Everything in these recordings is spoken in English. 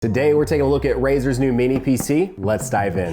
Today we're taking a look at Razer's new mini PC. Let's dive in.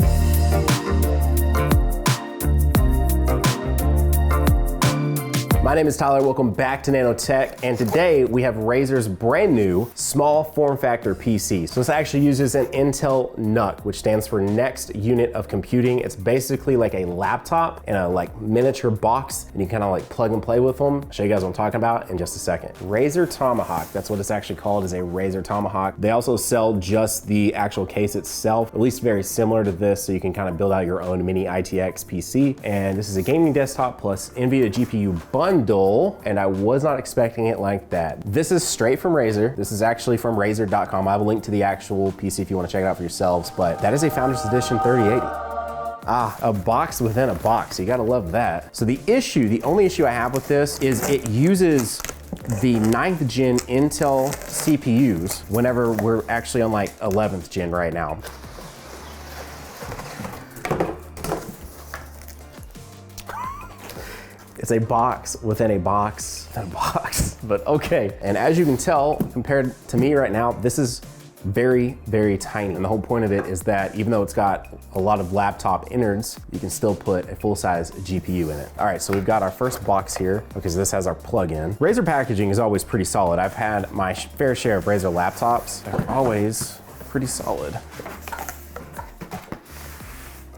My name is Tyler, welcome back to Nanotech, and today we have Razer's brand new small form factor PC. So this actually uses an Intel NUC, which stands for Next Unit of Computing. It's basically like a laptop in a miniature box, and you kind of like plug and play with them. I'll show you guys what I'm talking about in just a second. Razer Tomahawk, that's what it's actually called, is a Razer Tomahawk. They also sell just the actual case itself, at least very similar to this, so you can kind of build out your own mini RTX PC. And this is a gaming desktop plus NVIDIA GPU bundle, and I was not expecting it like that. This is straight from Razer. This is actually from Razer.com. I have a link to the actual PC if you want to check it out for yourselves, but that is a Founders Edition 3080. A box within a box. You gotta love that. So the only issue I have with this is it uses the 9th gen Intel CPUs whenever we're actually on like 11th gen right now. It's a box within a box within a box, but okay. And as you can tell, compared to me right now, this is very, very tiny. And the whole point of it is that even though it's got a lot of laptop innards, you can still put a full-size GPU in it. All right, so we've got our first box here because this has our plug-in. Razer packaging is always pretty solid. I've had my fair share of Razer laptops. They're always pretty solid.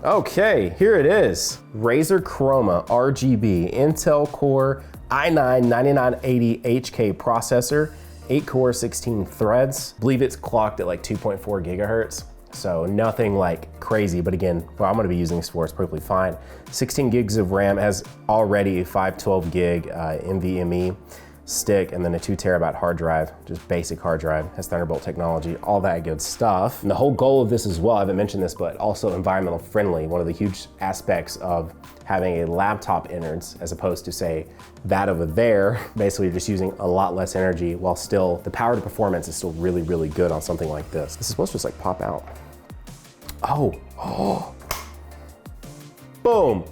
Okay, here it is. Razer Chroma RGB Intel Core i9-9980HK processor, 8 core, 16 threads. I believe it's clocked at like 2.4 gigahertz. So nothing like crazy, but again, what I'm gonna be using this for is perfectly fine. 16 gigs of RAM, has already a 512 gig NVMe stick, and then a 2 terabyte hard drive, just basic hard drive, has Thunderbolt technology, all that good stuff. And the whole goal of this as well, I haven't mentioned this, but also environmental friendly. One of the huge aspects of having a laptop innards as opposed to say that over there, basically you're just using a lot less energy while still, the power to performance is still really, really good on something like this. This is supposed to just like pop out. Oh, boom.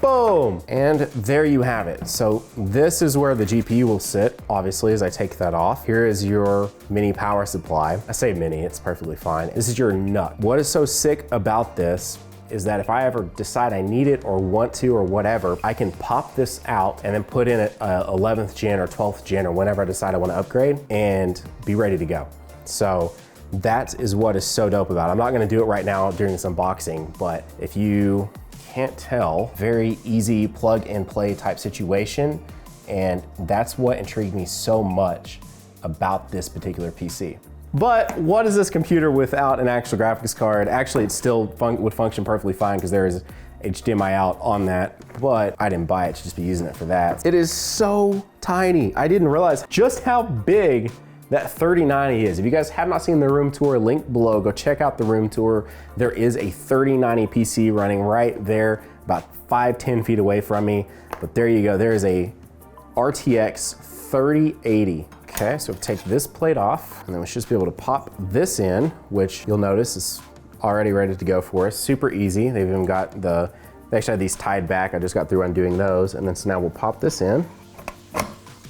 Boom, and there you have it. So this is where the GPU will sit, obviously, as I take that off. Here is your mini power supply. I say mini, it's perfectly fine. This is your NUC. What is so sick about this is that if I ever decide I need it or want to or whatever, I can pop this out and then put in a 11th gen or 12th gen or whenever I decide I want to upgrade and be ready to go. So that is what is so dope about it. I'm not gonna do it right now during this unboxing, but if you can't tell, very easy plug and play type situation. And that's what intrigued me so much about this particular PC. But what is this computer without an actual graphics card? Actually, it still would function perfectly fine because there is HDMI out on that, but I didn't buy it to just be using it for that. It is so tiny. I didn't realize just how big that 3090 is. If you guys have not seen the room tour, link below, go check out the room tour. There is a 3090 PC running right there, about 5-10 feet away from me. But there you go, there is a RTX 3080. Okay, so we'll take this plate off, and then we should just be able to pop this in, which you'll notice is already ready to go for us. Super easy. They've even got they actually had these tied back. I just got through undoing those. And then so now we'll pop this in.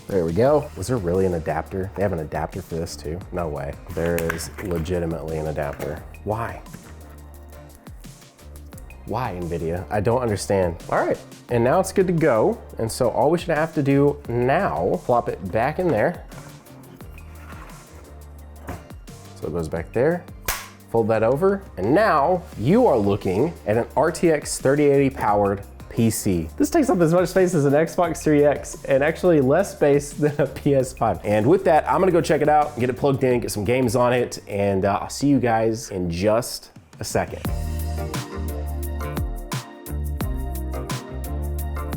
There we go. Was there really an adapter? They have an adapter for this too? No way. There is legitimately an adapter. Why? Why, NVIDIA? I don't understand. All right, and now it's good to go. And so all we should have to do now, plop it back in there. So it goes back there. Fold that over. And now you are looking at an RTX 3080 powered PC. This takes up as much space as an Xbox Series X and actually less space than a PS5. And with that, I'm gonna go check it out, get it plugged in, get some games on it, and I'll see you guys in just a second.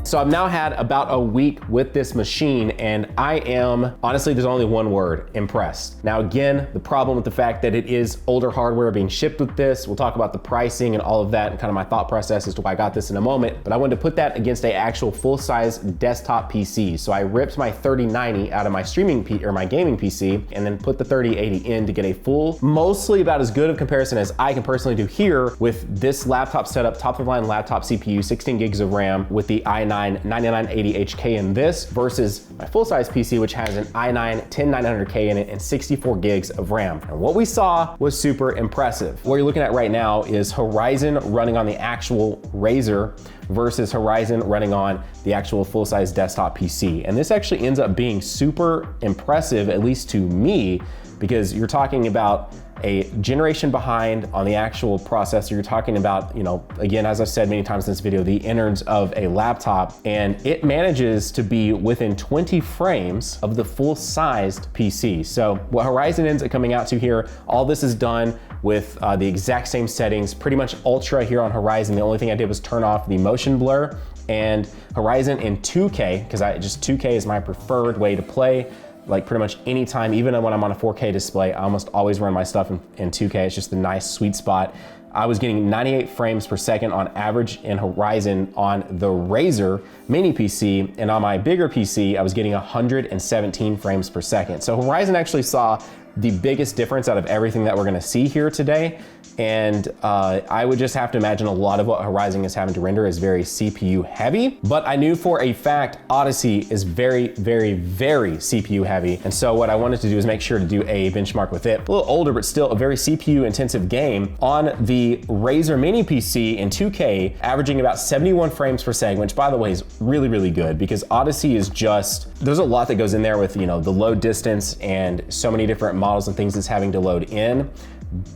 So I've now had about a week with this machine, and I am, honestly, there's only one word, impressed. Now again, the problem with the fact that it is older hardware being shipped with this, we'll talk about the pricing and all of that and kind of my thought process as to why I got this in a moment, but I wanted to put that against an actual full-size desktop PC. So I ripped my 3090 out of my my gaming PC and then put the 3080 in to get a full, mostly about as good of comparison as I can personally do here with this laptop setup, top of line laptop CPU, 16 gigs of RAM with the i9 i9 9980HK in this versus my full-size PC, which has an i9 10900K in it and 64 gigs of RAM. And what we saw was super impressive. What you're looking at right now is Horizon running on the actual Razer versus Horizon running on the actual full-size desktop PC. And this actually ends up being super impressive, at least to me, because you're talking about a generation behind on the actual processor. You're talking about, you know, again, as I've said many times in this video, the innards of a laptop, and it manages to be within 20 frames of the full-sized PC. So what Horizon ends up coming out to here, all this is done with the exact same settings, pretty much ultra here on Horizon. The only thing I did was turn off the motion blur, and Horizon in 2K, because 2K is my preferred way to play. Like pretty much anytime, even when I'm on a 4K display, I almost always run my stuff in 2K. It's just a nice sweet spot. I was getting 98 frames per second on average in Horizon on the Razer Mini PC, and on my bigger PC, I was getting 117 frames per second. So Horizon actually saw the biggest difference out of everything that we're gonna see here today. And I would just have to imagine a lot of what Horizon is having to render is very CPU heavy, but I knew for a fact Odyssey is very, very, very CPU heavy. And so what I wanted to do is make sure to do a benchmark with it. A little older, but still a very CPU intensive game on the Razer Mini PC in 2K, averaging about 71 frames per second, which by the way is really, really good, because Odyssey is just, there's a lot that goes in there with, you know, the load distance and so many different models and things it's having to load in.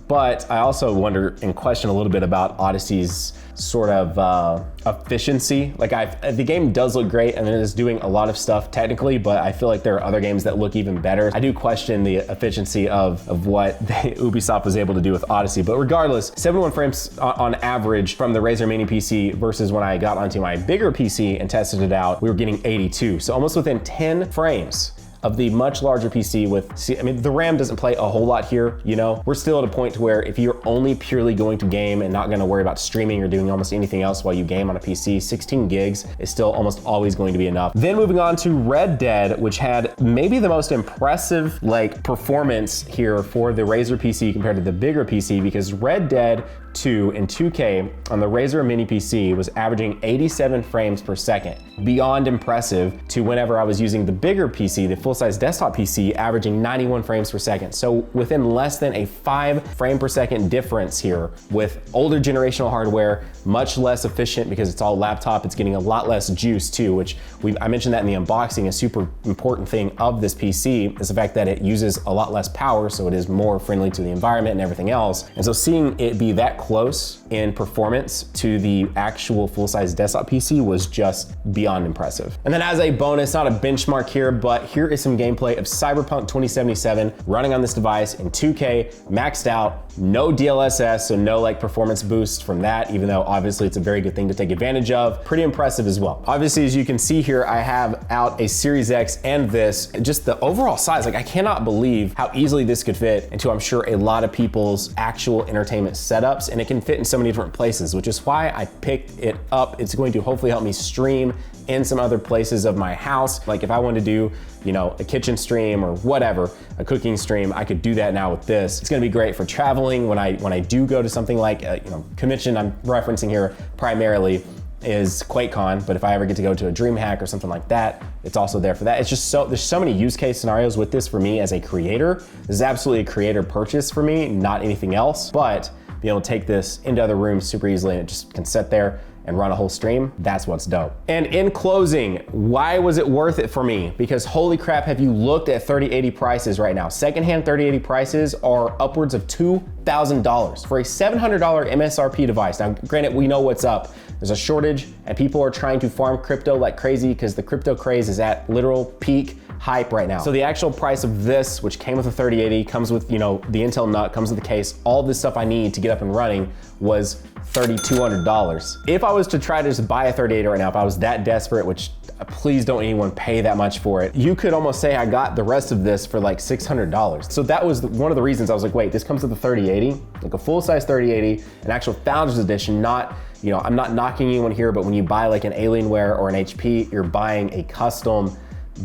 But I also wonder and question a little bit about Odyssey's sort of efficiency. Like the game does look great and it is doing a lot of stuff technically, but I feel like there are other games that look even better. I do question the efficiency of what Ubisoft was able to do with Odyssey, but regardless, 71 frames on average from the Razer Mini PC versus when I got onto my bigger PC and tested it out, we were getting 82. So almost within 10 frames of the much larger PC with, I mean, the RAM doesn't play a whole lot here, you know? We're still at a point to where if you're only purely going to game and not gonna worry about streaming or doing almost anything else while you game on a PC, 16 gigs is still almost always going to be enough. Then moving on to Red Dead, which had maybe the most impressive like performance here for the Razer PC compared to the bigger PC, because Red Dead 2 in 2K on the Razer Mini PC was averaging 87 frames per second. Beyond impressive to whenever I was using the bigger PC, the full-size desktop PC, averaging 91 frames per second. So within less than a 5 frame per second difference here with older generational hardware, much less efficient because it's all laptop. It's getting a lot less juice too, which I mentioned that in the unboxing. A super important thing of this PC is the fact that it uses a lot less power, so it is more friendly to the environment and everything else. And so seeing it be that close in performance to the actual full-size desktop PC was just beyond impressive. And then as a bonus, not a benchmark here, but here is some gameplay of Cyberpunk 2077 running on this device in 2K, maxed out, no DLSS, so no like performance boost from that, even though obviously it's a very good thing to take advantage of. Pretty impressive as well. Obviously, as you can see here, I have out a Series X and this, just the overall size, like I cannot believe how easily this could fit into, I'm sure, a lot of people's actual entertainment setups, and it can fit in so many different places, which is why I picked it up. It's going to hopefully help me stream in some other places of my house. Like if I wanted to do, you know, a kitchen stream or whatever, a cooking stream, I could do that now with this. It's gonna be great for traveling when I do go to something like a, you know, convention I'm referencing here primarily is QuakeCon, but if I ever get to go to a DreamHack or something like that, it's also there for that. It's just there's so many use case scenarios with this for me as a creator. This is absolutely a creator purchase for me, not anything else, but being able to take this into other rooms super easily and it just can sit there and run a whole stream, that's what's dope. And in closing, why was it worth it for me? Because holy crap, have you looked at 3080 prices right now? Secondhand 3080 prices are upwards of $2,000 for a $700 MSRP device. Now, granted, we know what's up. There's a shortage and people are trying to farm crypto like crazy because the crypto craze is at literal peak hype right now. So the actual price of this, which came with a 3080, comes with, you know, the Intel nut, comes with the case, all this stuff I need to get up and running, was $3,200. If I was to try to just buy a 3080 right now, if I was that desperate, which please don't anyone pay that much for it, you could almost say I got the rest of this for like $600. So that was one of the reasons I was like, wait, this comes with a 3080, like a full-size 3080, an actual Founders Edition, not, you know, I'm not knocking anyone here, but when you buy like an Alienware or an HP, you're buying a custom,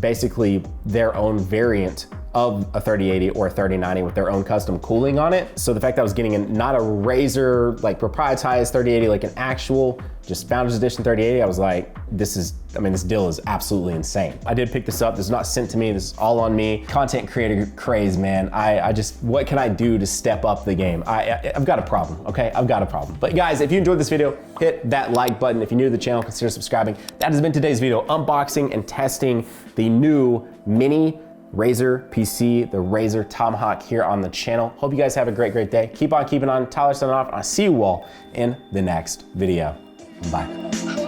basically their own variant of a 3080 or a 3090 with their own custom cooling on it. So the fact that I was getting not a Razer like proprietized 3080, like an actual just Founders Edition 3080, I was like, this deal is absolutely insane. I did pick this up. This is not sent to me. This is all on me. Content creator craze, man. I just, what can I do to step up the game? I've got a problem, okay? I've got a problem. But guys, if you enjoyed this video, hit that like button. If you're new to the channel, consider subscribing. That has been today's video, unboxing and testing the new mini Razer PC, the Razer Tomahawk here on the channel. Hope you guys have a great day. Keep on keeping on. Tyler signing off. I'll see you all in the next video. Bye.